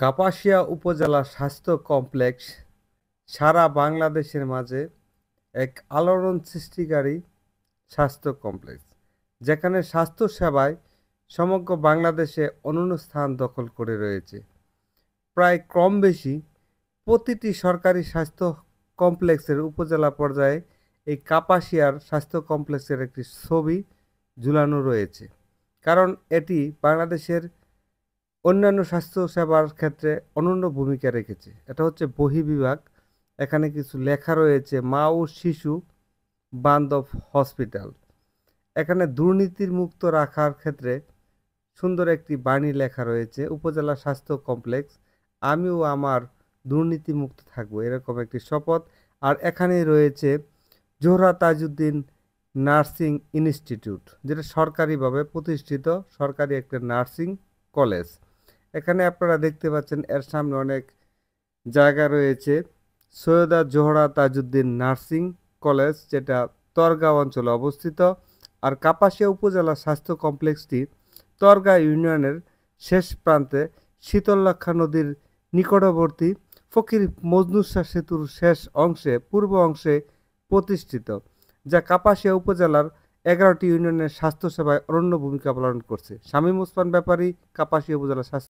কাপাসিয়া উপজেলা স্বাস্থ্য কমপ্লেক্স সারা বাংলাদেশের মাঝে এক আলোড়ন সৃষ্টিকারী স্বাস্থ্য কমপ্লেক্স, যেখানে স্বাস্থ্য সেবায় সমগ্র বাংলাদেশে অনন্য স্থান দখল করে রয়েছে। প্রায় কম বেশি প্রতিটি সরকারি স্বাস্থ্য কমপ্লেক্সের উপজেলা পর্যায়ে এই কাপাসিয়ার স্বাস্থ্য কমপ্লেক্সের একটি ছবি ঝুলানো রয়েছে, কারণ এটি বাংলাদেশের অন্যান্য স্বাস্থ্য সেবার ক্ষেত্রে অনন্য ভূমিকা রেখেছে। এটা হচ্ছে বহির্বিভাগ। এখানে কিছু লেখা রয়েছে, মা ও শিশু বান্ধব হসপিটাল। এখানে দুর্নীতির মুক্ত রাখার ক্ষেত্রে সুন্দর একটি বাণী লেখা রয়েছে, উপজেলা স্বাস্থ্য কমপ্লেক্স আমিও আমার দুর্নীতি মুক্ত থাকবো, এরকম একটি শপথ। আর এখানেই রয়েছে জোহরা তাজউদ্দিন নার্সিং ইনস্টিটিউট, যেটা সরকারিভাবে প্রতিষ্ঠিত সরকারি একটা নার্সিং কলেজ। এখানে আপনারা দেখতে পাচ্ছেন এর সামনে অনেক জায়গা রয়েছে। সৈয়দা জোহরা তাজউদ্দিন নার্সিং কলেজ, যেটা তরগাঁও অঞ্চলে অবস্থিত। আর কাপাসিয়া উপজেলা স্বাস্থ্য কমপ্লেক্সটি তরগাঁ ইউনিয়নের শেষ প্রান্তে শীতললক্ষা নদীর নিকটবর্তী ফকির মজনু শাহ সেতুর শেষ অংশে পূর্ব অংশে প্রতিষ্ঠিত, যা কাপাসিয়া উপজেলার 11টি ইউনিয়নের স্বাস্থ্যসেবায় অনন্য ভূমিকা পালন করছে। শামীম ওসমান ব্যাপারী, কাপাসিয়া উপজেলা স্বাস্থ্য